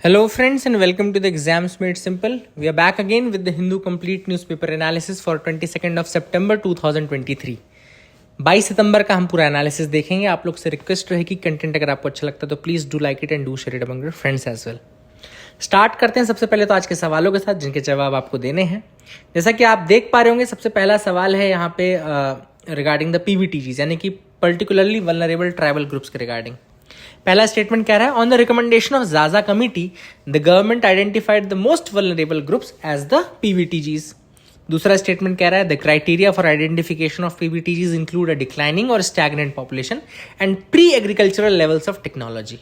Hello, friends, and welcome to the Exams Made Simple. We are back again with the Hindu Complete Newspaper Analysis for 22nd of September 2023. 22 सितंबर का हम पूरा analysis देखेंगे. आप लोग से request रहेगी content अगर आपको अच्छा लगता है तो please do like it and do share it among your friends as well. Start करते हैं सबसे पहले तो आज के सवालों के साथ जिनके जवाब आपको देने हैं. जैसा कि आप देख पा रहे होंगे सबसे पहला सवाल है यहाँ पे रिगार्डिंग द पीवीटीजीज यानी कि पर्टिकुलरली वल्नरेबल ट्राइबल ग्रुप्स के रिगार्डिंग. पहला स्टेटमेंट कह रहा है on the recommendation of Jaja committee the government identified the most vulnerable groups as the PVTGs. दूसरा स्टेटमेंट कह रहा है the criteria for identification of PVTGs include a declining और stagnant population and pre agricultural levels of technology.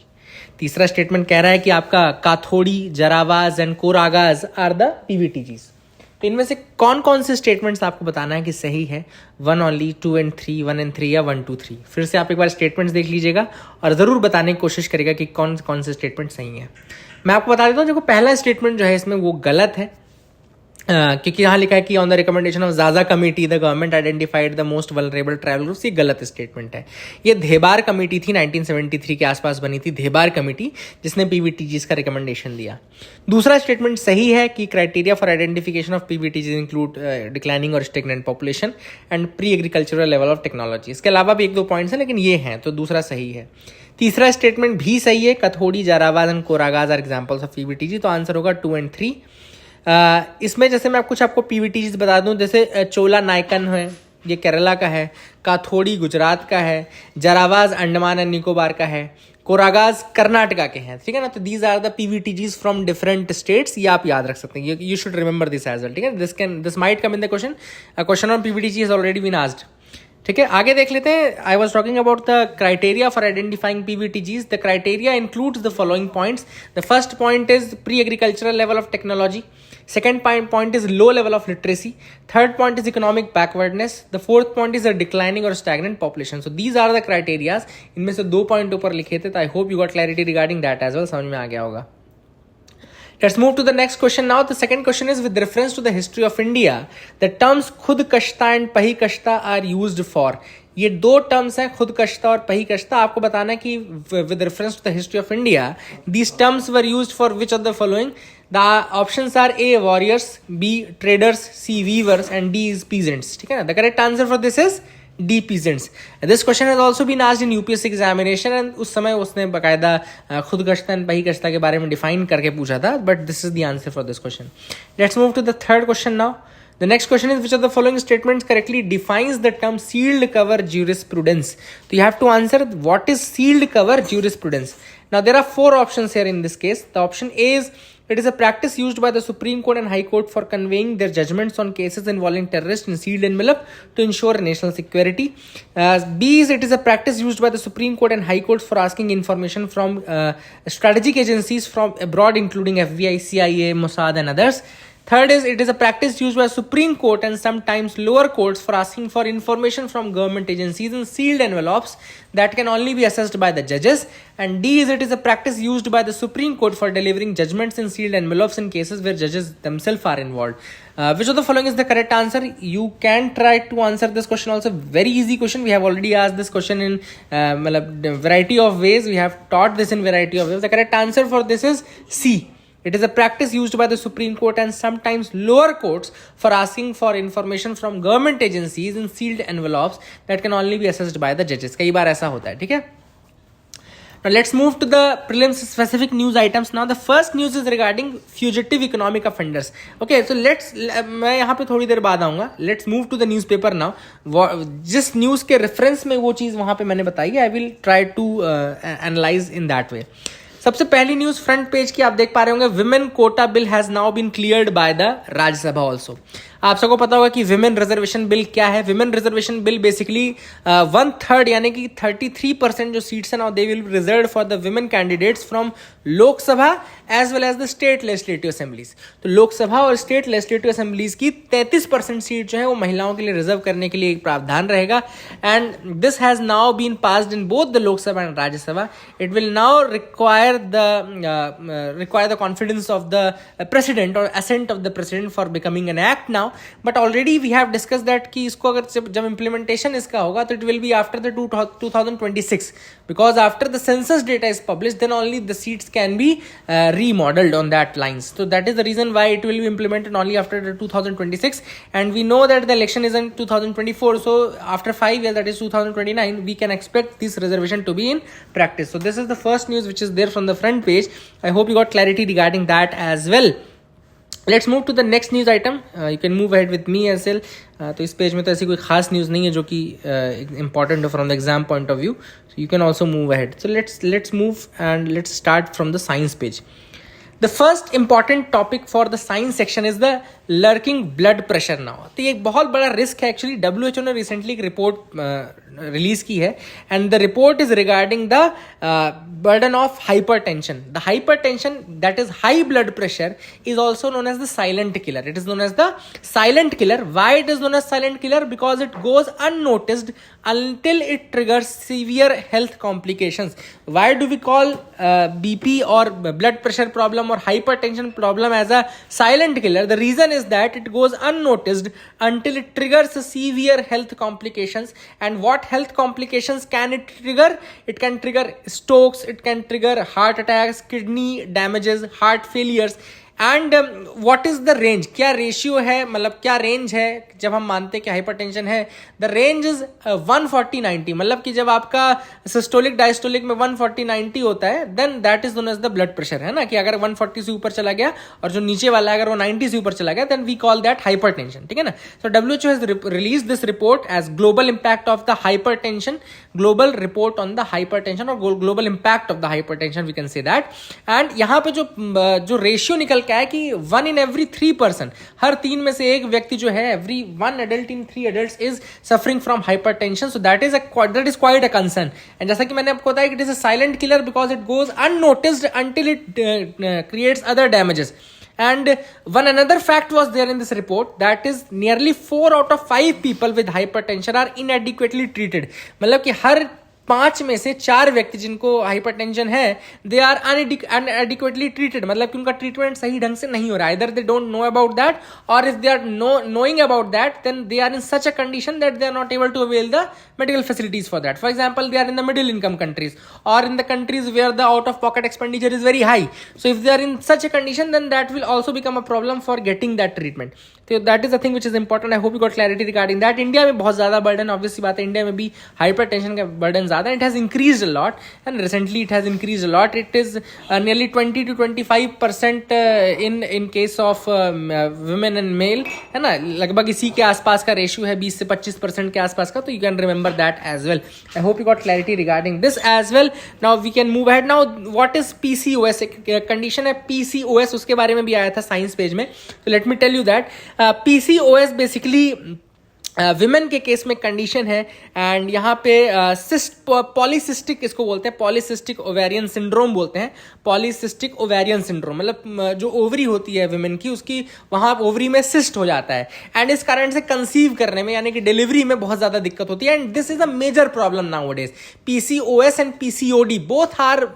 तीसरा statement कह रहा है कि आपका Kathodi, Jarawas and Koragas are the PVTGs. तो इनमें से कौन कौन से स्टेटमेंट्स आपको बताना है कि सही है. 1 ओनली, 2 एंड 3, 1 एंड 3 या 1, 2, 3. फिर से आप एक बार स्टेटमेंट्स देख लीजिएगा और ज़रूर बताने की कोशिश करेगा कि कौन कौन से स्टेटमेंट सही हैं. मैं आपको बता देता हूँ जो पहला स्टेटमेंट जो है इसमें वो गलत है क्योंकि यहाँ लिखा है कि on the recommendation of Jaja committee the government identified the most vulnerable tribal groups. ये गलत स्टेटमेंट है. ये धेबार कमेटी थी, 1973 के आसपास बनी थी धेबार कमेटी जिसने पीवीटीजीज का रिकमेंडेशन दिया. दूसरा स्टेटमेंट सही है कि criteria for identification of PVTGs include declining और stagnant population and pre agricultural level of technology. इसके अलावा भी एक दो पॉइंट्स हैं लेकिन ये हैं तो दूसरा सही है. तीसरा स्टेटमेंट भी सही है. Kathodi, Jarawas and Koragas are examples of PVTG. तो आंसर होगा 2 एंड 3. इसमें जैसे मैं कुछ आपको पीवीटीज बता दूं, जैसे चोला नायकन है, ये केरला का है. काथोड़ी गुजरात का है. जरावाज अंडमान एंड निकोबार का है. कोरागाज कर्नाटका के हैं. ठीक है ना. तो these are the PVTGs from different states. ये आप याद रख सकते हैं. You should remember this as well. ठीक है. This might come in the question on PVTG has already been asked. ठीक है, आगे देख लेते हैं. I was talking about the criteria for identifying PVTGs. The criteria includes the following points. The first point is pre agricultural level of technology. Second point is low level of literacy. Third point is economic backwardness. The fourth point is a declining or stagnant population. So these are the criteria. इनमें से 2 point ऊपर लिखे थे. तो I hope you got clarity regarding that as well. समझ में आ गया होगा. Let's move to the next question now. The second question is with reference to the history of India. The terms खुद कश्ता and पही कश्ता are used for. ये 2 terms हैं, खुद कश्ता और पही कश्ता. आपको बताना है कि with reference to the history of India, these terms were used for which of the following? The options are A, warriors, B, traders, C, weavers and D is peasants. ठीक है ना. The correct answer for this is D, peasants. This question has also been asked in UPSC examination and उस समय उसने बकायदा खुद कश्ता और पही कश्ता के बारे में डिफाइन करके पूछा था. But this is the answer for this question. Let's move to the third question now. The next question is which of the following statements correctly defines the term sealed cover jurisprudence? So you have to answer what is sealed cover jurisprudence. Now there are 4 options here in this case. The option A is it is a practice used by the Supreme Court and High Court for conveying their judgments on cases involving terrorists in sealed envelope to ensure national security. B is it is a practice used by the Supreme Court and High Court for asking information from strategic agencies from abroad including FBI, CIA, Mossad and others. Third is it is a practice used by Supreme Court and sometimes lower courts for asking for information from government agencies in sealed envelopes that can only be assessed by the judges. And D is it is a practice used by the Supreme Court for delivering judgments in sealed envelopes in cases where judges themselves are involved. Which of the following is the correct answer? You can try to answer this question also. Very easy question. We have already asked this question in variety of ways. We have taught this in variety of ways. The correct answer for this is C. It is a practice used by the Supreme Court and sometimes lower courts for asking for information from government agencies in sealed envelopes that can only be assessed by the judges. कई बार ऐसा होता है. ठीक है. Now let's move to the prelims specific news items. Now the first news is regarding fugitive economic offenders. Okay, so मैं यहाँ पे थोड़ी देर बाद आऊँगा. Let's move to the newspaper now. जिस न्यूज़ के रेफरेंस में वो चीज़ वहाँ पे मैंने बताई है, I will try to analyze in that way. सबसे पहली न्यूज फ्रंट पेज की आप देख पा रहे होंगे. Women quota bill has now been cleared by the Rajya Sabha also. आप सबको पता होगा कि विमेन रिजर्वेशन बिल क्या है. विमेन रिजर्वेशन बिल बेसिकली 1/3 यानी कि 33% जो सीट्स हैं now they will be reserve for the women candidates from Lok Sabha as well as the state legislative assemblies. तो लोकसभा और स्टेट लेजिस्लेटिव असेंबलीज की 33% सीट जो है वो महिलाओं के लिए रिजर्व करने के लिए एक प्रावधान रहेगा. And this has now been passed in both the Lok Sabha and Rajya Sabha. It will now require the confidence of the president or assent of the president for becoming an act now. now, but already we have discussed that कि इसको अगर जब implementation इसका होगा तो it will be after the 2026, because after the census data is published then only the seats can be remodeled on that lines. So that is the reason why it will be implemented only after the 2026, and we know that the election is in 2024, so after 5 years, that is 2029, we can expect this reservation to be in practice. So this is the first news which is there from the front page. I hope you got clarity regarding that as well. Let's move to the next news item. You can move ahead with me as well. तो इस page में तो ऐसी कोई खास news नहीं है जो कि important है from the exam point of view. So you can also move ahead. So let's move and let's start from the science page. The first important topic for the science section is the lurking blood pressure now. तो ये एक बहुत बड़ा risk है actually. WHO ने recently एक report release की है, and the report is regarding the burden of hypertension. The hypertension, that is high blood pressure, is also known as the silent killer. It is known as the silent killer. Why it is known as silent killer? Because it goes unnoticed until it triggers severe health complications. Why do we call BP or blood pressure problem or hypertension problem as a silent killer? The reason is that it goes unnoticed until it triggers severe health complications. And what health complications can it trigger? It can trigger strokes, it can trigger heart attacks, kidney damages, heart failures. And what is the range, क्या ratio है, मतलब क्या range है जब हम मानते हैं कि हाइपरटेंशन है? द रेंज इज 140-90, मतलब कि जब आपका सिस्टोलिक डायस्टोलिक में 140-90 होता है then that is known as the blood pressure, है ना, कि अगर 140 से ऊपर चला गया और जो नीचे वाला है अगर वो 90 से ऊपर चला गया then we call that hypertension, ठीक है ना. So WHO has release this report as global impact of the hypertension, global report on the hypertension और global impact of the hypertension, we can say that. And यहाँ पे जो ratio निकल क्या है कि 1 in every 3 person, हर 3 में से एक व्यक्ति जो है, every 1 adult in 3 adults is suffering from hypertension. So that is quite a concern. And जैसा कि मैंने आपको बताया, it is a silent killer because it goes unnoticed until it creates other damages. And one another fact was there in this report, that is nearly 4 out of 5 people with hypertension are inadequately treated. मतलब कि हर 5 में से 4 व्यक्ति जिनको hypertension है they are अनएडिक्वेटली treated, मतलब कि उनका ट्रीटमेंट सही ढंग से नहीं हो रहा है. इधर they don't know about that, और if they are knowing about that then they are in such a condition that they are not able to avail the medical facilities for that. For example, they are in the middle income countries or in the countries where the out of pocket expenditure is very high. So if they are in such a condition then that will also become a problem for getting that treatment. So that is the thing which is important. I hope you got clarity regarding that. India में बहुत ज़्यादा burden, obviously बात है, India में भी hypertension का burden ज़्यादा, it has increased a lot and recently it has increased a lot. It is nearly 20 to 25% in case of women and male, है ना, लगभग इसी के आसपास का रेशियो है, 20 से 25% के आसपास का. तो you can remember that as well. I hope you got clarity regarding this as well. Now we can move ahead. Now what is PCOS? Condition है PCOS, उसके बारे में भी आया था साइंस पेज में. So let me tell you that PCOS basically women के case में कंडीशन है, एंड यहाँ पे पॉलीसिस्टिक इसको बोलते हैं, पॉलीसिस्टिक ओवेरियन सिंड्रोम बोलते हैं. पॉलीसिस्टिक ओवेरियन सिंड्रोम मतलब जो ओवरी होती है विमेन की, उसकी वहाँ ओवरी में सिस्ट हो जाता है, एंड इस कारण से कंसीव करने में यानी कि डिलीवरी में बहुत ज़्यादा दिक्कत होती है. And this is a major problem nowadays. PCOS and PCOD both are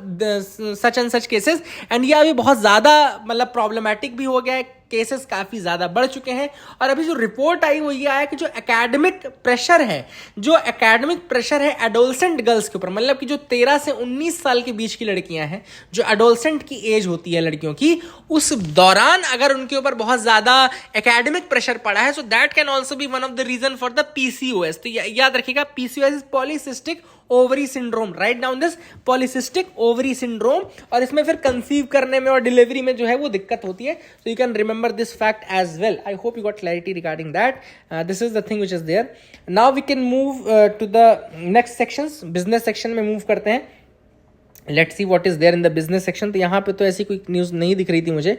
such and such cases, and ये अभी बहुत ज़्यादा मतलब प्रॉब्लमेटिक भी हो गया है, केसेस काफ़ी ज़्यादा बढ़ चुके हैं. और अभी जो रिपोर्ट आई वो ये आया कि जो एकेडमिक प्रेशर है एडोलसेंट गर्ल्स के ऊपर, मतलब कि जो 13 से 19 साल के बीच की लड़कियां हैं, जो एडोलसेंट की एज होती है लड़कियों की, उस दौरान अगर उनके ऊपर बहुत ज़्यादा एकेडमिक प्रेशर पड़ा है, so that can also be one of the reason for the PCOS. तो याद रखिएगा, PCOS is polycystic ovary syndrome. Write down this, polycystic ovary syndrome. और इसमें फिर कंसीव करने में और डिलीवरी में जो है वो दिक्कत होती है. So you can remember this fact as well. I hope you got clarity regarding that. This is the thing which is there. Now we can move to the next sections. Business section में move करते हैं. Let's see what is there in the business section. तो यहाँ पे तो ऐसी कोई news नहीं दिख रही थी मुझे.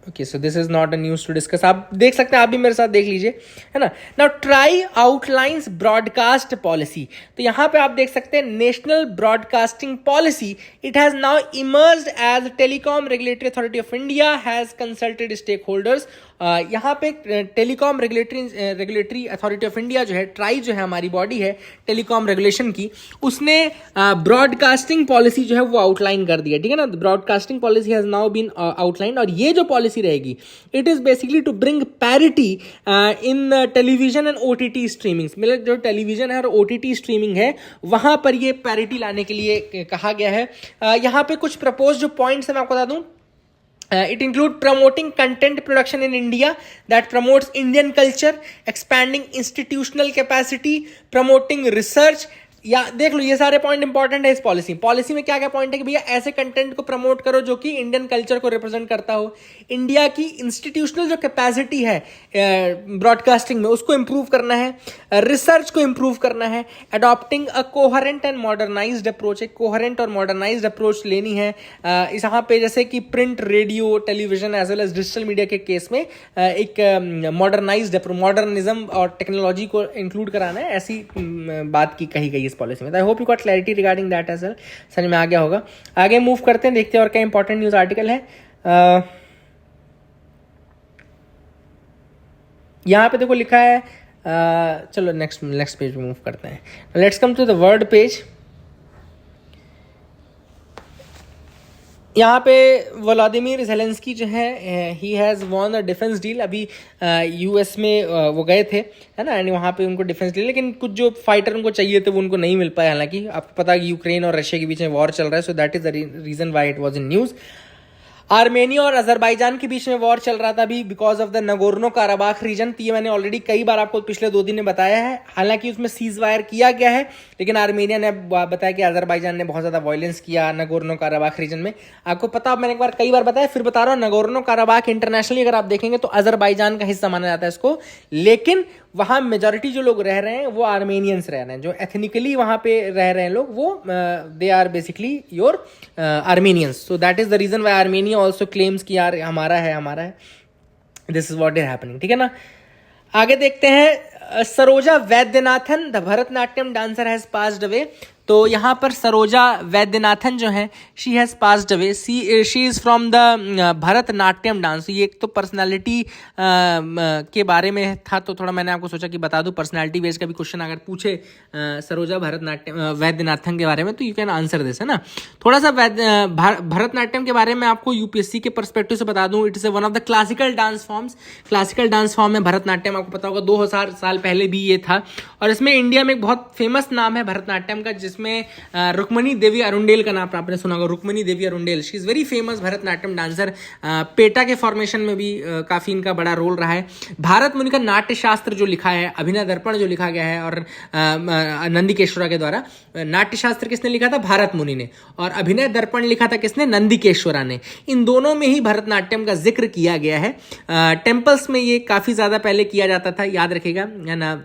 Okay, so this is not a news to discuss. आप देख सकते हैं, आप भी मेरे साथ देख लीजिए, है ना. Now TRAI outlines broadcast policy. तो यहाँ पे आप देख सकते हैं national broadcasting policy. It has now emerged as telecom regulatory authority of India has consulted stakeholders. यहाँ पे telecom regulatory authority of India जो है, ट्राई जो है हमारी बॉडी है टेलीकॉम रेगुलेशन की, उसने ब्रॉडकास्टिंग पॉलिसी जो है वो आउटलाइन कर दी है, ठीक है ना. Broadcasting policy has now been outline. और ये जो पॉलिसी पॉलिसी रहेगी, it is basically to bring parity in television and OTT streamings. मतलब जो टेलीविजन है और OTT स्ट्रीमिंग है वहाँ पर ये पैरिटी लाने के लिए कहा गया है। यहाँ पे कुछ प्रपोज जो पॉइंट्स हैं मैं आपको बता दूँ। It include promoting content production in India that promotes Indian culture, expanding institutional capacity, promoting research। या देख लो ये सारे पॉइंट इंपॉर्टेंट है इस पॉलिसी में क्या क्या पॉइंट है कि भैया ऐसे कंटेंट को प्रमोट करो जो कि इंडियन कल्चर को रिप्रेजेंट करता हो, इंडिया की इंस्टीट्यूशनल जो कैपेसिटी है ब्रॉडकास्टिंग में उसको इंप्रूव करना है, रिसर्च को इंप्रूव करना है, adopting a coherent and modernised approach, एक कोहेरेंट और मॉडर्नाइज्ड अप्रोच लेनी है। इस यहाँ पे जैसे कि print, radio, television as well as digital media के केस में एक मॉडर्नाइज्ड अप्रोच, मॉडर्निज्म और टेक्नोलॉजी को इंक्लूड कराना है, ऐसी बात की कही गई इस पॉलिसी में। I hope you got clarity regarding that as well, समझ में आ गया होगा। आगे मूव करते हैं, देखते हैं और क्या इंपॉर्टेंट न्यूज आर्टिकल है। यहाँ पे देखो लिखा है, चलो नेक्स्ट पेज पे मूव करते हैं। Let's come to the world page. यहाँ पे व्लादिमीर ज़ेलेंस्की जो है ही has won a defence deal. अभी US में वो गए थे, है ना, एंड वहाँ पे उनको डिफेंस डील, लेकिन कुछ जो फाइटर उनको चाहिए थे वो उनको नहीं मिल पाया। हालांकि आपको पता है कि यूक्रेन और रशिया के बीच में वॉर चल रहा है, so that is the reason why it was in news. Armenia और अजरबैजान के बीच में वॉर चल रहा था अभी because of the Nagorno Karabakh reason. तो ये मैंने ऑलरेडी कई बार आपको पिछले 2 दिन में बताया है। हालांकि उसमें सीज वायर किया गया है, लेकिन आर्मेनिया ने बताया कि अजरबैजान ने बहुत ज़्यादा वायलेंस किया नगोर्नो काराबाख रीजन में। आपको पता, मैंने एक बार कई बार बताया, फिर बता रहा हूँ, नगोर्नो काराबाख इंटरनेशनली अगर आप देखेंगे तो अजरबैजान का हिस्सा माना जाता है इसको, लेकिन वहाँ मेजॉरिटी जो लोग रह रहे हैं वो आर्मेनियंस रह रहे हैं। जो एथनिकली वहाँ पे रह रहे हैं लोग वो they are basically your Armenians. So that is the reason why Armenia also claims कि यार हमारा है। This is what is happening, ठीक है ना। आगे देखते हैं, Saroja Vaidyanathan the Bharatanatyam dancer has passed away. तो यहाँ पर सरोजा वैद्यनाथन जो है she has passed away. She is from the Bharatanatyam dance. ये एक तो पर्सनालिटी के बारे में था, तो थोड़ा मैंने आपको सोचा कि बता दूं। पर्सनालिटी बेस्ड का भी क्वेश्चन अगर पूछे सरोजा वैद्यनाथन के बारे में तो यू कैन आंसर दिस, है ना। थोड़ा सा भरतनाट्यम के बारे में आपको UPSC के परस्पेक्टिव से बता दूं। It is one of the classical dance forms. Classical dance form में भरतनाट्यम, आपको पता होगा 2000 साल पहले भी ये था। और इसमें इंडिया में एक बहुत फेमस नाम है भरतनाट्यम का, जिसमें रुक्मणी देवी अरुंडेल का नाम आपने सुना होगा। Rukmani Devi Arundale, she is very famous Bharatanatyam dancer. PETA के फॉर्मेशन में भी काफ़ी इनका बड़ा रोल रहा है। भारत मुनि का नाट्य शास्त्र जो लिखा है, अभिनय दर्पण जो लिखा गया है, और नंदिकेश्वरा के द्वारा। नाट्य शास्त्र किसने लिखा था? भारत मुनि ने। और अभिनय दर्पण लिखा था किसने? नंदिकेश्वरा ने। इन दोनों में ही भरतनाट्यम का जिक्र किया गया है। टेम्पल्स में ये काफ़ी ज़्यादा पहले किया जाता था, याद रखिएगा, है ना।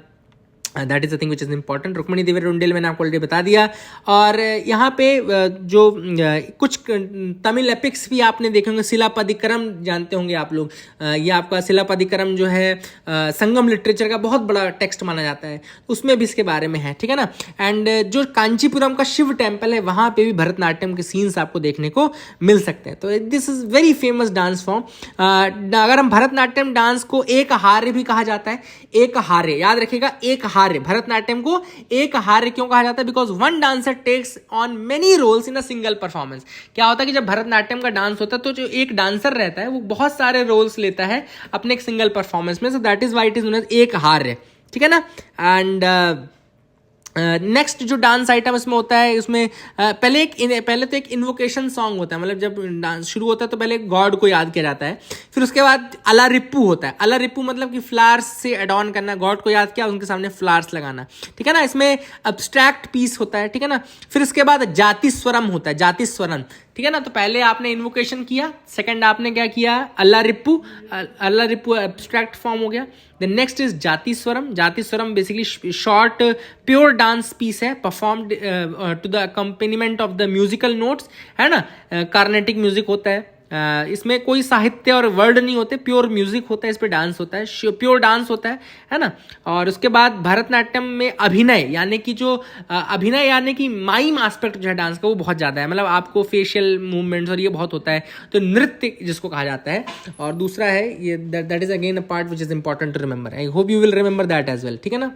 That is the thing which is important. Rukmini Devi Arundale मैंने आपको ऑलरेडी बता दिया। और यहाँ पे जो कुछ तमिल एपिक्स भी आपने देखे होंगे। शिलापदिकरम जानते होंगे आप लोग। ये आपका शिलापदिकरम जो है संगम लिटरेचर का बहुत बड़ा टेक्स्ट माना जाता है, उसमें भी इसके बारे में है, ठीक है ना। एंड जो कांचीपुरम का शिव टेम्पल है वहाँ पे भी भरतनाट्यम के सीन्स आपको देखने को मिल सकते हैं। तो this is very famous dance form. अगर हम भरतनाट्यम डांस को एक हार्य भी कहा जाता है। एक हार्य, याद रखिएगा, एक हार्य। भरतनाट्यम को एक हार्य क्यों कहा जाता है? Because one dancer takes on many roles in a single performance. क्या होता है कि जब भरतनाट्यम का डांस होता है तो जो एक डांसर रहता है वो बहुत सारे रोल्स लेता है अपने एक सिंगल परफॉर्मेंस में। So that is why it is known as एक हार्य, ठीक है ना। एंड नेक्स्ट जो डांस आइटम इसमें होता है, उसमें पहले तो एक इन्वोकेशन सॉन्ग होता है। मतलब जब डांस शुरू होता है तो पहले गॉड को याद किया जाता है, फिर उसके बाद अला रिप्पू होता है। अला रिप्पू मतलब कि फ्लावर्स से एड ऑन करना, गॉड को याद किया, उनके सामने फ्लावर्स लगाना, ठीक है ना। इसमें अब्स्ट्रैक्ट पीस होता है, ठीक है ना। फिर उसके बाद जाति स्वरम होता है, जाति स्वरम, ठीक है ना। तो पहले आपने इन्वोकेशन किया, सेकंड आपने क्या किया? अल्लाह रिप्पू एब्स्ट्रैक्ट फॉर्म हो गया। द नेक्स्ट इज जाति Swaram. Jathi Swaram basically short pure dance piece है, performed to the accompaniment of the musical notes, है ना। कार्नेटिक म्यूजिक होता है, इसमें कोई साहित्य और वर्ड नहीं होते, प्योर म्यूजिक होता है, इस पे डांस होता है, प्योर डांस होता है ना। और उसके बाद भरतनाट्यम में अभिनय यानी कि जो अभिनय यानी कि माइम एस्पेक्ट जो है डांस का वो बहुत ज़्यादा है। मतलब आपको फेशियल मूवमेंट्स और ये बहुत होता है, तो नृत्य जिसको कहा जाता है। और दूसरा है ये, that is again a part which is important to remember. I hope you will remember that as well, ठीक है ना।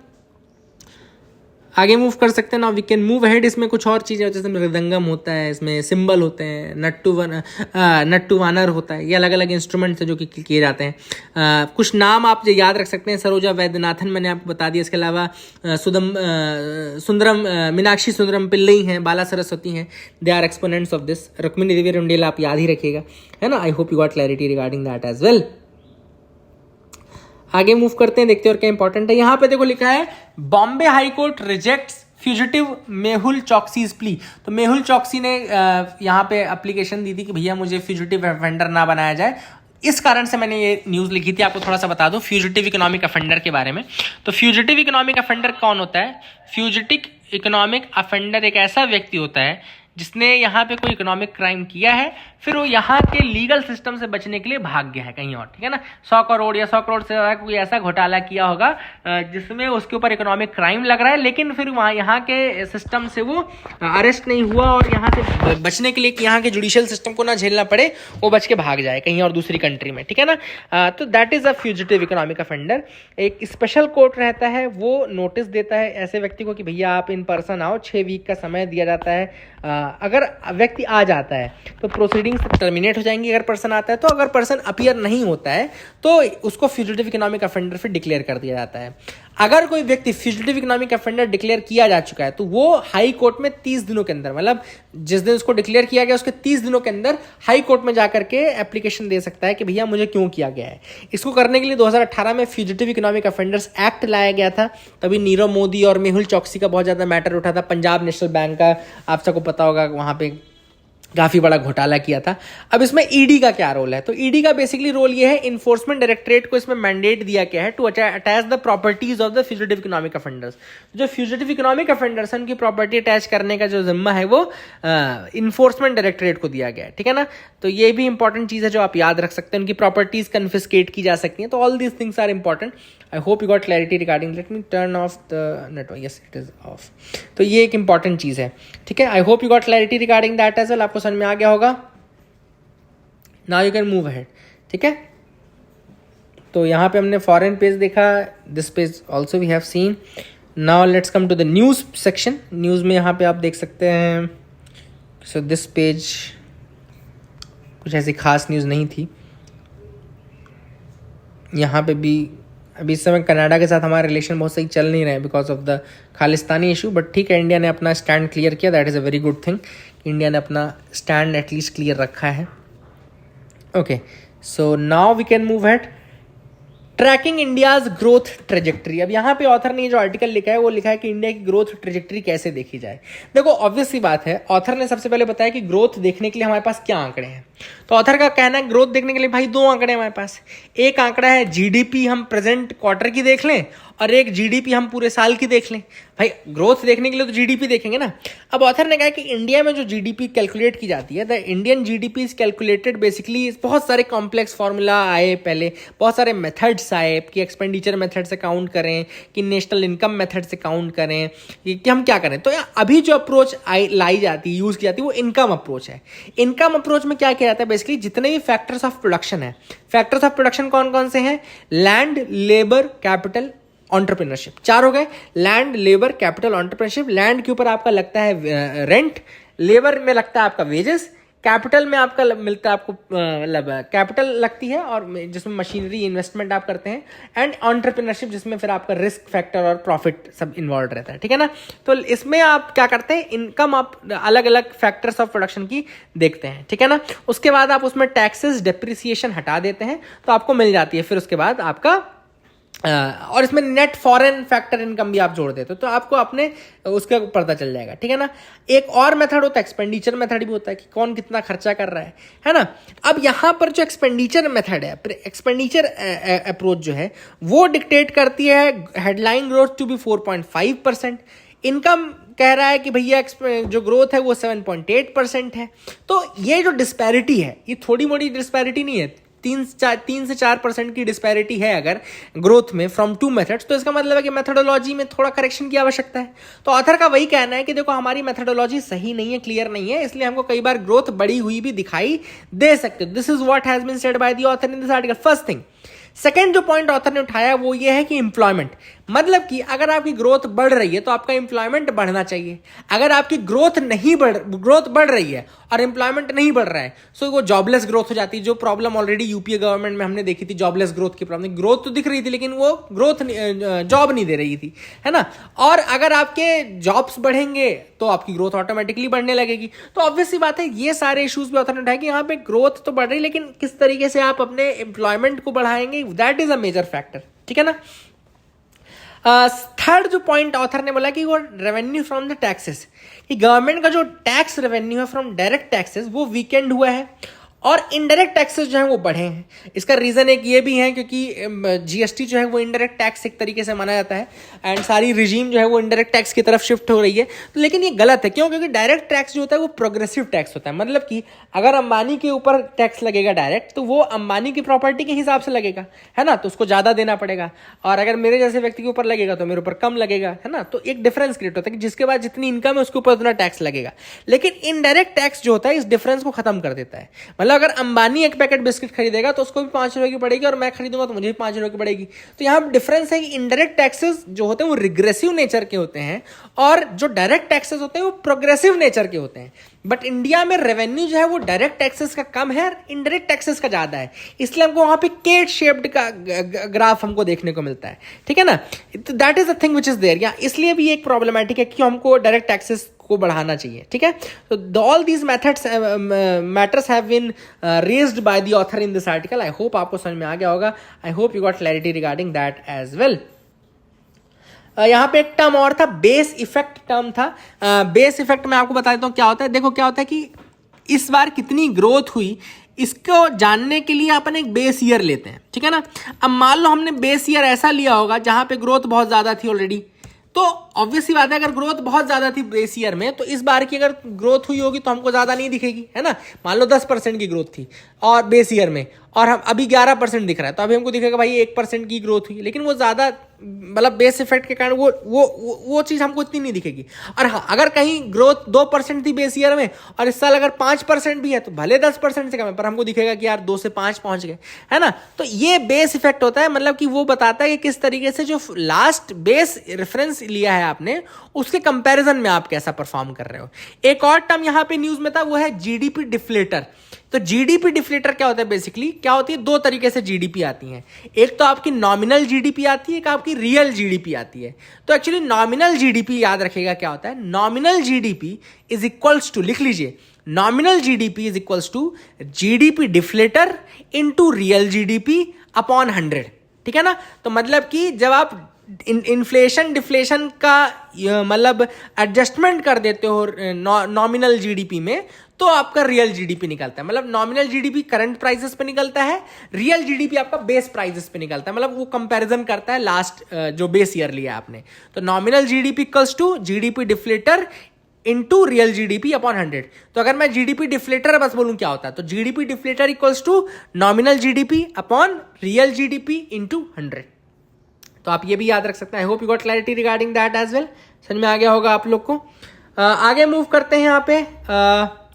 आगे मूव कर सकते हैं ना, वी कैन मूव अहेड। इसमें कुछ और चीज़ें जैसे मृदंगम होता है, इसमें सिंबल होते हैं, नट्टू वानर होता है, ये अलग अलग इंस्ट्रूमेंट्स हैं जो कि किए जाते हैं। कुछ नाम आप याद रख सकते हैं, सरोजा वैद्यनाथन मैंने आपको बता दिया। इसके अलावा सुंदरम मीनाक्षी सुंदरम पिल्लई हैं, बाला सरस्वती हैं, they are exponents of this. Rukmini Devi Arundale आप याद ही रखिएगा, है ना। I hope you got clarity regarding that as well. आगे मूव करते हैं, देखते हैं और क्या इंपॉर्टेंट है। यहां पे देखो लिखा है Bombay High Court rejects fugitive Mehul Choksi's plea. तो मेहुल चौकसी ने यहाँ पे एप्लीकेशन दी थी कि भैया मुझे फ्यूजिटिव ऑफेंडर ना बनाया जाए। इस कारण से मैंने ये न्यूज़ लिखी थी। आपको थोड़ा सा बता दूं फ्यूजिटिव इकोनॉमिक ऑफेंडर के बारे में। तो फ्यूजिटिव इकोनॉमिक ऑफेंडर कौन होता है? फ्यूजिटिव इकोनॉमिक ऑफेंडर एक ऐसा व्यक्ति होता है जिसने यहाँ पे कोई इकोनॉमिक क्राइम किया है, फिर वो यहाँ के लीगल सिस्टम से बचने के लिए भाग गया है कहीं और, ठीक है ना। 100 करोड़ या 100 करोड़ से ज़्यादा कोई ऐसा घोटाला किया होगा जिसमें उसके ऊपर इकोनॉमिक क्राइम लग रहा है, लेकिन फिर वहाँ यहाँ के सिस्टम से वो अरेस्ट नहीं हुआ और यहाँ से बचने के लिए कि यहाँ के जुडिशियल सिस्टम को ना झेलना पड़े, वो बच के भाग जाए कहीं और दूसरी कंट्री में, ठीक है ना। तो that is a fugitive economic offender. एक स्पेशल कोर्ट रहता है, वो नोटिस देता है ऐसे व्यक्ति को कि भैया आप इन पर्सन आओ, 6 वीक का समय दिया जाता है। अगर व्यक्ति आ जाता है तो प्रोसीडिंग्स टर्मिनेट हो जाएंगी अगर पर्सन आता है तो। अगर पर्सन अपीयर नहीं होता है तो उसको फ्यूजिटिव इकोनॉमिक ऑफेंडर फिर डिक्लेयर कर दिया जाता है। अगर कोई व्यक्ति फ्यूजिटिव इकोनॉमिक ऑफेंडर डिक्लेयर किया जा चुका है तो वो हाई कोर्ट में 30 दिनों के अंदर, मतलब जिस दिन उसको डिक्लेयर किया गया उसके 30 दिनों के अंदर हाई कोर्ट में जाकर के एप्लीकेशन दे सकता है कि भैया मुझे क्यों किया गया है। इसको करने के लिए 2018 में फ्यूजिटिव इकोनॉमिक ऑफेंडर्स एक्ट लाया गया था। तभी नीरव मोदी और मेहुल चौकसी का बहुत ज़्यादा मैटर उठा था। पंजाब नेशनल बैंक का आप सबको पता होगा, वहाँ पे काफ़ी बड़ा घोटाला किया था। अब इसमें ईडी का क्या रोल है? तो ईडी का बेसिकली रोल ये है, इन्फोर्समेंट डायरेक्टरेट को इसमें मैंडेट दिया गया है to attach the properties of the fugitive economic offenders. जो फ्यूजिटिव इकोनॉमिक ऑफेंडर्स हैं उनकी प्रॉपर्टी अटैच करने का जो जिम्मा है वो इन्फोर्समेंट डायरेक्टरेट को दिया गया है, ठीक है ना। तो ये भी इंपॉर्टेंट चीज़ है जो आप याद रख सकते हैं। उनकी प्रॉपर्टीज कन्फिस्केट की जा सकती हैं। तो all these things are important. I hope you got clarity regarding. Let me turn off the network, yes it is off. तो ये एक इंपॉर्टेंट चीज़ है, ठीक है। I hope you got clarity regarding that as well. आपको समझ में आ गया होगा। Now you can move ahead, ठीक है। तो यहाँ पे हमने फॉरेन पेज देखा, this page also we have seen. Now let's come to the news section. News में यहाँ पे आप देख सकते हैं, सो दिस पेज कुछ ऐसी खास न्यूज़ नहीं थी। यहाँ पे भी अभी इस समय कनाडा के साथ हमारे रिलेशन बहुत सही चल नहीं रहे because of the Khalistani issue, but ठीक है, इंडिया ने अपना स्टैंड क्लियर किया। That is a very good thing. India ने अपना स्टैंड एटलीस्ट क्लियर रखा है। Okay, so now we can move head. Tracking India's growth trajectory. अब यहाँ पे ऑथर ने जो आर्टिकल लिखा है वो लिखा है कि इंडिया की ग्रोथ ट्रेजेक्ट्री कैसे देखी जाए। देखो ऑब्वियस सी बात है, ऑथर ने सबसे पहले बताया कि ग्रोथ देखने के लिए हमारे पास क्या आंकड़े हैं। तो ऑथर का कहना है ग्रोथ देखने के लिए भाई 2 आंकड़े हमारे पास। एक आंकड़ा है जीडीपी, हम प्रेजेंट क्वार्टर की देख लें, और एक जीडीपी हम पूरे साल की देख लें। भाई ग्रोथ देखने के लिए तो जीडीपी देखेंगे ना। अब ऑथर ने कहा कि इंडिया में जो जीडीपी कैलकुलेट की जाती है, the Indian GDP is calculated basically, बहुत सारे कॉम्प्लेक्स फार्मूला आए पहले, बहुत सारे मेथड्स आए कि एक्सपेंडिचर मेथड से काउंट करें, कि नेशनल इनकम मेथड से काउंट करें, कि हम क्या करें। तो अभी जो अप्रोच लाई जाती है, यूज़ की जाती है, वो इनकम अप्रोच है। इनकम अप्रोच में क्या किया जाता है, बेसिकली जितने भी फैक्टर्स ऑफ प्रोडक्शन है, फैक्टर्स ऑफ प्रोडक्शन कौन कौन से हैं? Land, labour, capital, entrepreneurship. 4 हो गए, land, labour, capital, entrepreneurship. Land के ऊपर आपका लगता है रेंट, लेबर में लगता है आपका वेजेस, कैपिटल में आपका मिलता है आपको मतलब कैपिटल लगती है और जिसमें मशीनरी इन्वेस्टमेंट आप करते हैं, एंड एंटरप्रेन्योरशिप जिसमें फिर आपका रिस्क फैक्टर और प्रॉफिट सब इन्वॉल्व रहता है, ठीक है ना। तो इसमें आप क्या करते हैं, इनकम आप अलग अलग फैक्टर्स ऑफ प्रोडक्शन की देखते हैं, ठीक है ना। उसके बाद आप उसमें टैक्सेस, डेप्रिसिएशन हटा देते हैं तो आपको मिल जाती है फिर उसके बाद आपका और इसमें नेट फॉरेन फैक्टर इनकम भी आप जोड़ देते हो तो आपको अपने उसका पता चल जाएगा, ठीक है ना। एक और मेथड होता है, एक्सपेंडिचर मेथड भी होता है कि कौन कितना खर्चा कर रहा है ना। अब यहाँ पर जो एक्सपेंडिचर मेथड है, एक्सपेंडिचर अप्रोच जो है वो डिक्टेट करती है headline growth to be 4.5%। Income कह रहा है कि भैया जो ग्रोथ है वो 7.8% है। तो ये जो डिस्पैरिटी है, ये थोड़ी मोटी डिस्पैरिटी नहीं है, 3 से 4% की डिस्पैरिटी है अगर ग्रोथ में फ्रॉम 2 मेथड्स, तो इसका मतलब है कि मेथडोलॉजी में थोड़ा करेक्शन की आवश्यकता है। तो ऑथर का वही कहना है कि देखो हमारी मेथडोलॉजी सही नहीं है, क्लियर नहीं है, इसलिए हमको कई बार ग्रोथ बढ़ी हुई भी दिखाई दे सकते हो। This is what has been said by the author in this article, first thing. Second जो पॉइंट ऑथर ने उठाया वो ये है कि एम्प्लॉयमेंट, मतलब कि अगर आपकी ग्रोथ बढ़ रही है तो आपका एम्प्लॉयमेंट बढ़ना चाहिए। अगर आपकी ग्रोथ बढ़ रही है और एम्प्लॉयमेंट नहीं बढ़ रहा है सो वो जॉबलेस ग्रोथ हो जाती है, जो प्रॉब्लम ऑलरेडी यूपीए गवर्नमेंट में हमने देखी थी, जॉबलेस ग्रोथ की प्रॉब्लम। ग्रोथ तो दिख रही थी लेकिन वो ग्रोथ जॉब नहीं दे रही थी, है ना। और अगर आपके जॉब्स बढ़ेंगे तो आपकी ग्रोथ ऑटोमेटिकली बढ़ने लगेगी। तो ऑब्वियस सी बात है ये सारे इश्यूज भी ऑथर ने उठाए कि यहाँ पे ग्रोथ तो बढ़ रही लेकिन किस तरीके से आप अपने एम्प्लॉयमेंट को बढ़ाएंगे, that is a major factor, ठीक है ना। थर्ड जो पॉइंट ऑथर ने बोला कि वो रेवेन्यू फ्रॉम द टैक्सेस, कि गवर्नमेंट का जो टैक्स रेवेन्यू है फ्रॉम डायरेक्ट टैक्सेस वो वीकेंड हुआ है और इनडायरेक्ट टैक्सेस जो हैं वो बढ़े हैं। इसका रीज़न एक ये भी है क्योंकि जीएसटी जो है वो इनडायरेक्ट टैक्स एक तरीके से माना जाता है एंड सारी रिजीम जो है वो इनडायरेक्ट टैक्स की तरफ शिफ्ट हो रही है। तो लेकिन ये गलत है, क्यों? क्योंकि डायरेक्ट टैक्स जो होता है वो प्रोग्रेसिव टैक्स होता है। मतलब कि अगर अंबानी के ऊपर टैक्स लगेगा डायरेक्ट तो वो अंबानी की प्रॉपर्टी के हिसाब से लगेगा, है ना, तो उसको ज़्यादा देना पड़ेगा। और अगर मेरे जैसे व्यक्ति के ऊपर लगेगा तो मेरे ऊपर कम लगेगा, है ना। तो एक डिफरेंस क्रिएट होता है कि जिसके पास जितनी इनकम है उसके ऊपर उतना टैक्स लगेगा। लेकिन इनडायरेक्ट टैक्स जो होता है इस डिफरेंस को खत्म कर देता है। मतलब अगर अंबानी एक पैकेट बिस्किट खरीदेगा तो उसको भी 5 रुपए की पड़ेगी और मैं खरीदूंगा तो मुझे भी 5 रुपए की पड़ेगी। तो यहाँ डिफरेंस है कि इनडायरेक्ट टैक्सेस जो होते हैं वो रिग्रेसिव नेचर के होते हैं और जो डायरेक्ट टैक्सेस होते हैं वो प्रोग्रेसिव नेचर के होते हैं। बट इंडिया में रेवेन्यू जो है वो डायरेक्ट टैक्सेस का कम है, इनडायरेक्ट टैक्सेस का ज्यादा है, इसलिए हमको वहां पे केट शेप्ड का ग्राफ हमको देखने को मिलता है, ठीक है ना। That is the thing which is there. या इसलिए भी एक प्रॉब्लमैटिक है कि हमको डायरेक्ट टैक्सेस को बढ़ाना चाहिए, ठीक है। तो all these matters have been raised by the author in this article. I hope आपको समझ में आ गया होगा। I hope you got clarity regarding that as well. यहाँ पे एक टर्म और था, बेस इफेक्ट टर्म था। बेस इफेक्ट मैं आपको बता देता हूँ क्या होता है। देखो क्या होता है कि इस बार कितनी ग्रोथ हुई इसको जानने के लिए अपन एक बेस ईयर लेते हैं, ठीक है ना। अब मान लो हमने बेस ईयर ऐसा लिया होगा जहां पे ग्रोथ बहुत ज्यादा थी ऑलरेडी, तो ऑब्वियस सी बात है अगर ग्रोथ बहुत ज्यादा थी बेस ईयर में तो इस बार की अगर ग्रोथ हुई होगी तो हमको ज्यादा नहीं दिखेगी, है ना। मान लो 10% की ग्रोथ थी और बेस ईयर में और हम अभी 11% दिख रहा है तो अभी हमको दिखेगा भाई 1% की ग्रोथ हुई, लेकिन वो ज्यादा मतलब बेस इफेक्ट के कारण वो चीज हमको इतनी नहीं दिखेगी। और हाँ, अगर कहीं ग्रोथ 2% थी बेस ईयर में और इस साल अगर 5% भी है तो भले 10% से कम है पर हमको दिखेगा कि यार 2 से 5 पहुंच गए, है ना। तो ये बेस इफेक्ट होता है, मतलब कि वो बताता है कि किस तरीके से जो लास्ट बेस रेफरेंस लिया है आपने उसके कंपैरिजन में आप कैसा परफॉर्म कर रहे हो। एक और टर्म यहाँ पे न्यूज में था वो है जीडीपी डिफ्लेटर। तो जीडीपी डिफ्लेटर क्या होता है? बेसिकली क्या होती है, 2 तरीके से जीडीपी आती है। एक तो आपकी नॉमिनल जीडीपी आती है, एक आपकी रियल जीडीपी आती है। तो एक्चुअली नॉमिनल जीडीपी याद रखेगा क्या होता है। Nominal GDP is equals to, लिख लीजिए, nominal GDP is equals to GDP deflator into real GDP upon 100, ठीक है ना। तो मतलब कि जब आप इन्फ्लेशन डिफ्लेशन का मतलब एडजस्टमेंट कर देते हो नॉमिनल जीडीपी में तो आपका रियल जीडीपी निकलता है। मतलब नॉमिनल जीडीपी करंट प्राइसेस पे निकलता है, रियल जीडीपी आपका बेस प्राइसेस पे निकलता है। मतलब वो कंपैरिजन करता है लास्ट जो बेस ईयर लिया आपने। तो nominal GDP equals to GDP deflator into real GDP upon 100। तो अगर मैं जीडीपी डिफ्लेटर बस बोलूं क्या होता है, तो GDP deflator equals to nominal GDP upon real GDP into 100। तो आप ये भी याद रख सकते हैं। I hope you got clarity regarding that as well. समझ में आ गया होगा आप लोग को। आगे मूव करते हैं यहाँ पे।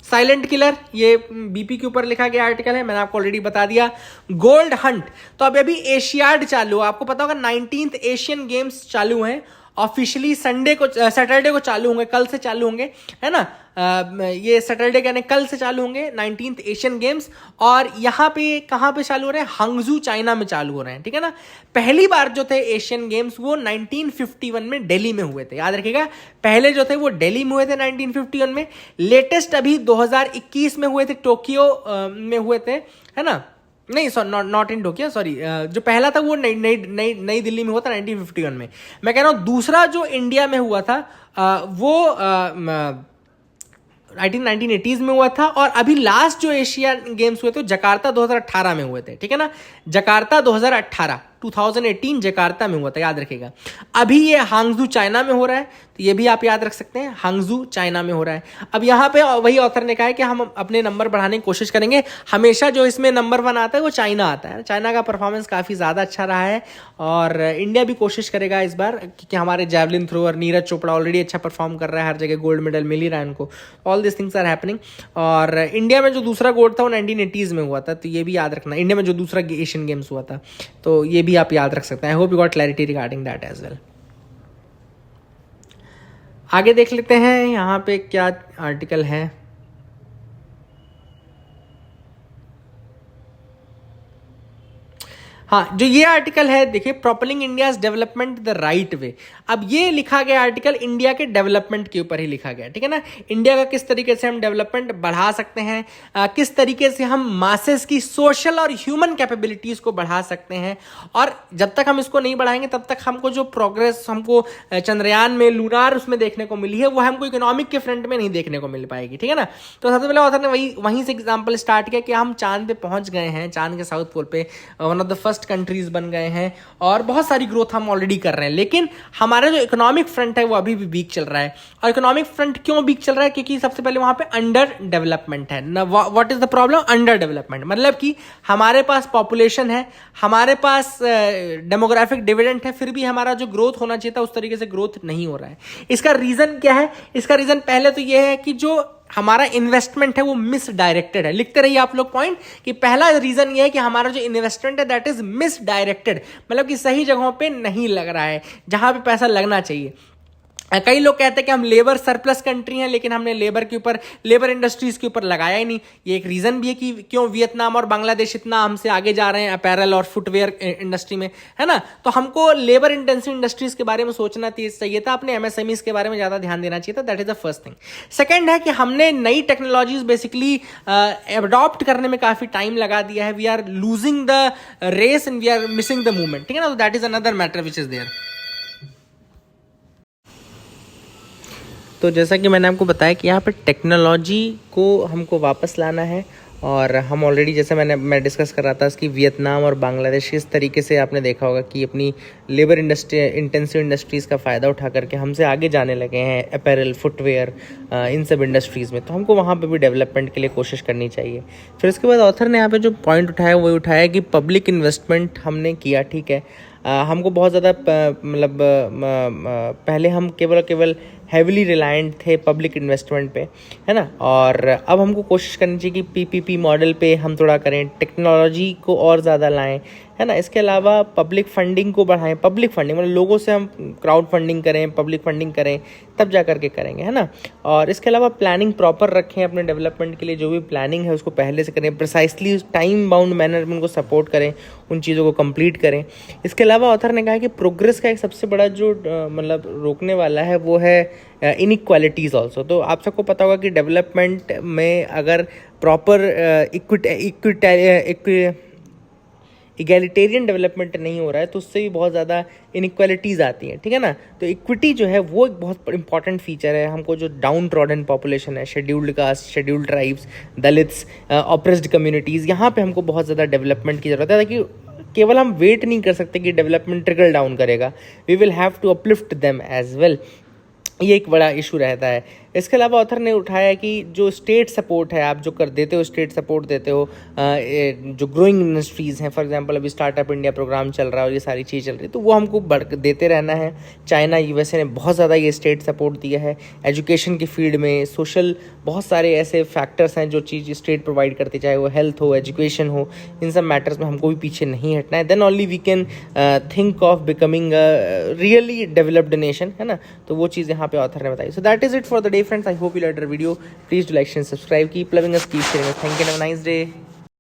साइलेंट किलर, ये बीपी के ऊपर लिखा गया आर्टिकल है, मैंने आपको ऑलरेडी बता दिया। गोल्ड हंट, तो अभी एशियाड चालू, आपको पता होगा 19th एशियन गेम्स चालू हैं ऑफिशियली। सैटरडे को चालू होंगे, कल से चालू होंगे, है ना। ये सैटरडे यानी कल से चालू होंगे 19th एशियन गेम्स। और यहाँ पे कहाँ पे चालू हो रहे हैं? हांगजू चाइना में चालू हो रहे हैं, ठीक है ना। पहली बार जो थे एशियन गेम्स वो 1951 में दिल्ली में हुए थे, याद रखिएगा। पहले जो थे वो दिल्ली में हुए थे 1951 में। लेटेस्ट अभी 2021 में हुए थे, टोक्यो में हुए थे, है ना। नहीं नॉट इन टोक्यो, सॉरी। जो पहला था वो नई दिल्ली में हुआ था 1951 में। मैं कह रहा हूँ दूसरा जो इंडिया में हुआ था वो 1980s में हुआ था। और अभी लास्ट जो एशिया गेम्स हुए थे जकार्ता 2018 में हुए थे, ठीक है ना। जकार्ता 2018 2018 जकार्ता में हुआ था, याद रखिएगा। अभी ये हांगझू चाइना में हो रहा है, तो ये भी आप याद रख सकते हैं, हांगझू चाइना में हो रहा है। अब यहाँ पे वही ऑथर ने कहा है कि हम अपने नंबर बढ़ाने की कोशिश करेंगे। हमेशा जो इसमें नंबर 1 आता है वो चाइना आता है। चाइना का परफॉर्मेंस काफ़ी ज़्यादा अच्छा रहा है और इंडिया भी कोशिश करेगा इस बार, क्योंकि हमारे javelin thrower Neeraj Chopra already अच्छा परफॉर्म कर रहा है, हर जगह गोल्ड मेडल मिल ही रहा है उनको। All this things are happening. और इंडिया में जो दूसरा गोल्ड था वो 1980s में हुआ था, तो ये भी याद रखना। इंडिया में जो दूसरा एशियन गेम्स हुआ था, तो ये भी आप याद रख सकते हैं। I hope you got clarity regarding that as well. आगे देख लेते हैं यहाँ पे क्या आर्टिकल है। हाँ, जो ये आर्टिकल है देखिए, propelling India's development the right way. अब ये लिखा गया आर्टिकल इंडिया के डेवलपमेंट के ऊपर ही लिखा गया, ठीक है ना। इंडिया का किस तरीके से हम डेवलपमेंट बढ़ा सकते हैं, किस तरीके से हम मासेस की सोशल और ह्यूमन कैपेबिलिटीज को बढ़ा सकते हैं। और जब तक हम इसको नहीं बढ़ाएंगे तब तक हमको जो प्रोग्रेस हमको चंद्रयान में, लूनार उसमें देखने को मिली है, वो हमको इकोनॉमिक के फ्रंट में नहीं देखने को मिल पाएगी, ठीक है ना। तो सबसे पहले ऑथर ने वहीं से एग्जाम्पल स्टार्ट किया कि हम चांद पे पहुंच गए हैं, चांद के साउथ पोल पे one of the first countries बन गए हैं और बहुत सारी ग्रोथ हम ऑलरेडी कर रहे हैं। लेकिन हमारा जो इकोनॉमिक फ्रंट है वो अभी भी वीक चल रहा है। और इकोनॉमिक फ्रंट क्यों वीक चल रहा है? क्योंकि सबसे पहले वहां पे अंडर डेवलपमेंट है ना। What is the problem? Under development. मतलब कि हमारे पास पॉपुलेशन है, हमारे पास डेमोग्राफिक डिविडेंड है, फिर भी हमारा जो ग्रोथ होना चाहिए था उस तरीके से ग्रोथ नहीं हो रहा है। इसका रीजन क्या है? इसका रीजन पहले तो यह है कि जो हमारा इन्वेस्टमेंट है वो मिस डायरेक्टेड है। लिखते रहिए आप लोग पॉइंट कि पहला रीजन ये है कि हमारा जो इन्वेस्टमेंट है दैट इज मिस डायरेक्टेड, मतलब कि सही जगहों पे नहीं लग रहा है जहां पे पैसा लगना चाहिए। कई लोग कहते हैं कि हम लेबर सरप्लस कंट्री हैं, लेकिन हमने लेबर इंडस्ट्रीज के ऊपर लगाया ही नहीं। ये एक रीजन भी है कि क्यों वियतनाम और बांग्लादेश इतना हमसे आगे जा रहे हैं अपैरल और फुटवेयर इंडस्ट्री में, है ना। तो हमको लेबर इंटेंसिव इंडस्ट्रीज के बारे में सोचना चाहिए था, अपने एमएसएमईज के बारे में ज्यादा ध्यान देना चाहिए था। That is the first thing. Second है कि हमने नई टेक्नोलॉजीज बेसिकली अडॉप्ट करने में काफी टाइम लगा दिया है। We are losing the race and we are missing the movement, ठीक है ना। That is another matter which is there. तो जैसा कि मैंने आपको बताया कि यहाँ पे टेक्नोलॉजी को हमको वापस लाना है। और हम ऑलरेडी, जैसे मैं डिस्कस कर रहा था कि वियतनाम और बांग्लादेश किस तरीके से आपने देखा होगा कि अपनी लेबर इंटेंसिव इंडस्ट्रीज़ का फ़ायदा उठा करके हमसे आगे जाने लगे हैं, अपैरल, फुटवेयर, इन सब इंडस्ट्रीज़ में। तो हमको वहाँ पे भी डेवलपमेंट के लिए कोशिश करनी चाहिए। फिर उसके बाद ऑथर ने यहाँ पे जो पॉइंट उठाया वो उठाया कि पब्लिक इन्वेस्टमेंट हमने किया, ठीक है। हमको बहुत ज़्यादा मतलब पहले हम केवल हैविली रिलायंट थे पब्लिक इन्वेस्टमेंट पे, है ना। और अब हमको कोशिश करनी चाहिए कि पीपीपी मॉडल पे हम थोड़ा करें, टेक्नोलॉजी को और ज़्यादा लाएं, है ना। इसके अलावा पब्लिक फंडिंग को बढ़ाएं। पब्लिक फंडिंग मतलब लोगों से हम क्राउड फंडिंग करें, पब्लिक फंडिंग करें, तब जा करके करेंगे, है ना। और इसके अलावा प्लानिंग प्रॉपर रखें अपने डेवलपमेंट के लिए। जो भी प्लानिंग है उसको पहले से करें, प्रिसाइसली टाइम बाउंड मैनर में उनको सपोर्ट करें, उन चीज़ों को कंप्लीट करें। इसके अलावा ऑथर ने कहा कि प्रोग्रेस का एक सबसे बड़ा जो मतलब रोकने वाला है वो है इनइक्वालिटीज़ ऑल्सो। तो आप सबको पता होगा कि डेवलपमेंट में अगर प्रॉपर इगैलिटेरियन डेवलपमेंट नहीं हो रहा है तो उससे भी बहुत ज़्यादा इनइक्वालिटीज़ आती हैं, ठीक है ना। तो इक्विटी जो है वो एक बहुत इंपॉर्टेंट फीचर है। हमको जो डाउन ट्रॉडन पॉपुलेशन है, scheduled caste, scheduled tribes, Dalits, oppressed communities, यहाँ पे हमको बहुत ज़्यादा डेवलपमेंट की ज़रूरत है। ताकि केवल हम वेट नहीं कर सकते कि डेवलपमेंट ट्रिकल डाउन करेगा, we will have to uplift them as well. ये एक बड़ा इशू रहता है। इसके अलावा ऑथर ने उठाया कि जो स्टेट सपोर्ट है, आप जो कर देते हो, स्टेट सपोर्ट देते हो, जो ग्रोइंग इंडस्ट्रीज़ हैं, फॉर एग्जांपल अभी स्टार्टअप इंडिया प्रोग्राम चल रहा है और ये सारी चीज़ चल रही है, तो वो हमको देते रहना है। चाइना, यूएसए ने बहुत ज़्यादा ये स्टेट सपोर्ट दिया है। एजुकेशन की फील्ड में, सोशल बहुत सारे ऐसे फैक्टर्स हैं जो चीज़ स्टेट प्रोवाइड करती, चाहे वो हेल्थ हो, एजुकेशन हो, इन सब मैटर्स में हमको भी पीछे नहीं हटना है। Then only we can think of becoming really developed nation, है ना। तो वो चीज़ यहाँ पे ऑथर ने बताई। सो that is it for the day friends. I hope you liked our video. Please do like, share and subscribe. Keep loving us, keep sharing us. Thank you and have a nice day.